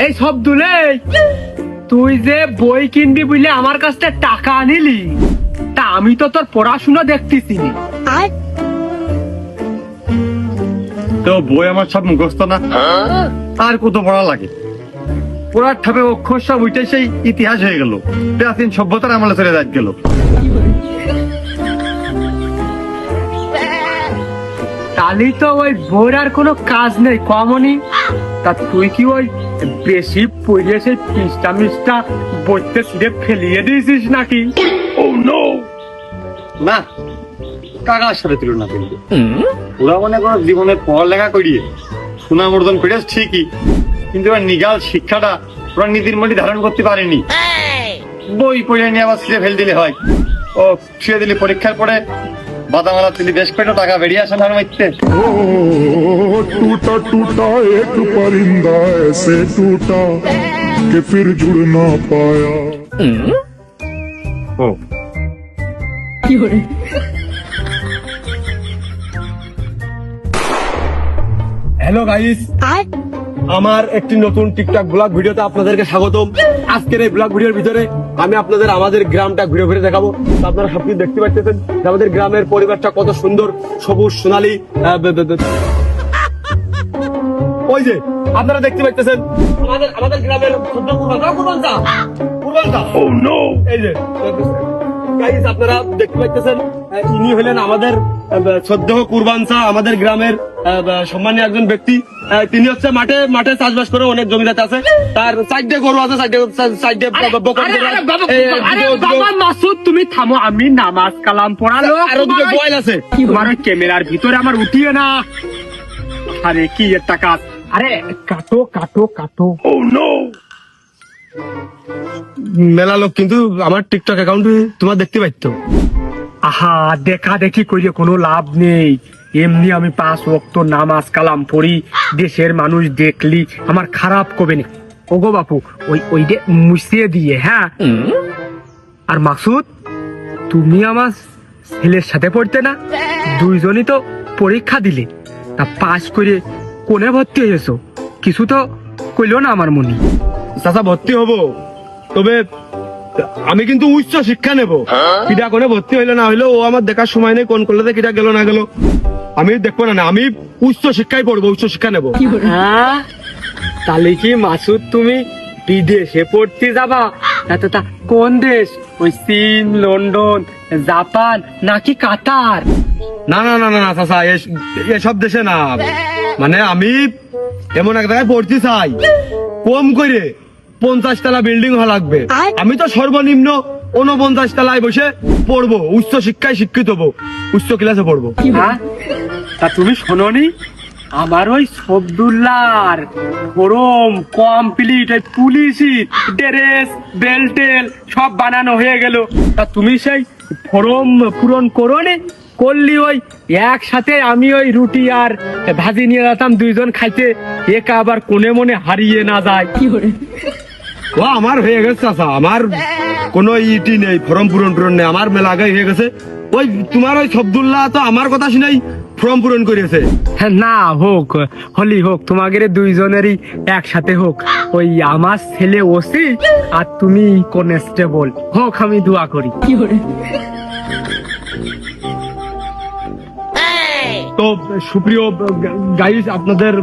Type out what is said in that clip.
এই সব দুলে তুই যে বই কিনবি বুঝলে আমার কাছ থেকে টাকা আনিলি, তা আমি তো তোর পড়াশোনা দেখতেছি। তো বই আমার সব মুখস্থ না, আর কত পড়া লাগে? পড়ার ঠাপে অক্ষর সব উঠে সেই ইতিহাস হয়ে গেল, প্রাচীন সভ্যতার আমলে চলে যাই গেল। তাহলে তো ওই বইয়ের আর কোনো কাজ নেই কমনি। তা তুই কি ওই বেশি পড়িয়ে সেই পৃষ্ঠা মিষ্টা বইতে ছিঁড়ে ফেলিয়ে দিয়েছিস নাকি? না, কাকার সাথে তুলনা করবে ওরা মনে করো জীবনের পড়ালেখা করিয়ে সুনাম অর্জন করে ঠিকই, কিন্তু ওরা নিগাল শিক্ষাটা ওরা নীতির মধ্যে ধারণ করতে পারেনি। বই পড়ে নিয়ে আবার ছিঁড়ে ফেল দিলে হয়, ও ছিঁড়ে দিলে পরীক্ষার পরে বাদামালা তুলি বেশ কয়েকটা টাকা বেরিয়ে আসে না মাইতে। टूटा टूटा एक परिंदा ऐसे टूटा कि फिर जुड़ ना पाया। ও হ্যালো গাইস, আমার একটি নতুন টিকটক ব্লগ ভিডিওতে আপনাদেরকে স্বাগতম। আজকের এই ব্লগ ভিডিওর ভিতরে আমি আপনাদের আমাদের গ্রামটা ঘুরে ঘুরে দেখাবো। তো আপনারা সবকিছু দেখতে পাচ্ছেন যে আমাদের গ্রামের পরিবেশটা কত সুন্দর, সবুজ সোনালী। ওই যে আপনারা দেখতে পাচ্ছেন আমাদের গ্রামের এই যে গাইস আপনারা দেখতে পাচ্ছেন, ইনি হলেন আমাদের শ্রদ্ধেয় কুরবান শাহ, আমাদের গ্রামের সম্মানীয় একজন ব্যক্তি। তিনি হচ্ছে মাঠে চাষবাস করে, অনেক জমিদার আছে, তার সাইডে গরু আছে, সাইডে বাবা মাসুদ তুমি থামো, আমি নামাজ কালাম পড়ালো আরো দুটো বয়েল আছে। তোমার ওই ক্যামেরার ভিতরে আমার উঠিয়ে না। আরে কি এর টাকা, আরে কাটো কাটো কাটো। মেলা লোক কিন্তু আমার টিকটক অ্যাকাউন্টে তোমার দেখতে পাইতো। আহা দেখা দেখি কইলে কোনো লাভ নেই, এমনি আমি 5 ওয়াক্ত নামাজ কালাম পড়ি, দেশের মানুষ দেখলি আমার খারাপ কবে না। ওগো বাপু ওই যে মুছিয়ে দিয়ে। হ্যাঁ, আর মাসুদ তুমি আমার ছেলের সাথে পড়তে না, দুইজনই তো পরীক্ষা দিলে, তা পাস করে কোনে ভর্তি হয়েছো? কিছু তো কইলো না আমার মনে। চাচা ভর্তি হব, তবে আমি কিন্তু উচ্চ শিক্ষা নেব। কিটা কোনে ভর্তি হইলো না হইলো ও আমার দেখার সময় নেই, কোন কলেজে কিটা গেল না গেল আমি দেখবো না, আমি উচ্চ শিক্ষায় পড়বো, উচ্চ শিক্ষা নেব। হ্যাঁ, তাহলে কি মাসুদ তুমি বিদেশে পড়তে যাবা? তা কোন দেশ? ওই চীন, লন্ডন, জাপান নাকি কাতার? না না না না না চাচা, এসব দেশে না, মানে আমি এমন এক জায়গায় পড়তে চাই, কম করে 50 তলা বিল্ডিং হওয়া লাগবে। আমি তো সর্বনিম্ন 49 তলায় বসে পড়বো, উচ্চ শিক্ষায় শিক্ষিত হবো, উচ্চ ক্লাসে পড়বো। হ্যাঁ, তা তুমি শোনোনি আমার ওই সবদুল্লার ফরম কমপ্লিট, ওই পুলিশি ড্রেস বেল্টেল সব বানানো হয়ে গেল। তা তুমি সেই ফরম পূরণ করোনি? করলি ওই একসাথে আমি ওই রুটি আর ভাজি নিয়ে যেতাম, দুইজন খাইতে, একা আবার কোনে মনে হারিয়ে না যায়। ও আমার হয়ে গেছে চাচা, আমার কোনো ইটি নেই, ফর্ম পূরণ নেই, আমার মেলা আগে হয়ে গেছে। ওই তোমার ওই সবদুল্লাহ তো আমার কথা শুনেই ফর্ম পূরণ করেছে। হ্যাঁ, না হোক, হলি হোক, তোমাদের দুইজনেরই একসাথে হোক, ওই আমার ছেলে ওসি আর তুমি কনস্টেবল হোক, আমি দোয়া করি। তো সুপ্রিয় গাইস, আপনাদের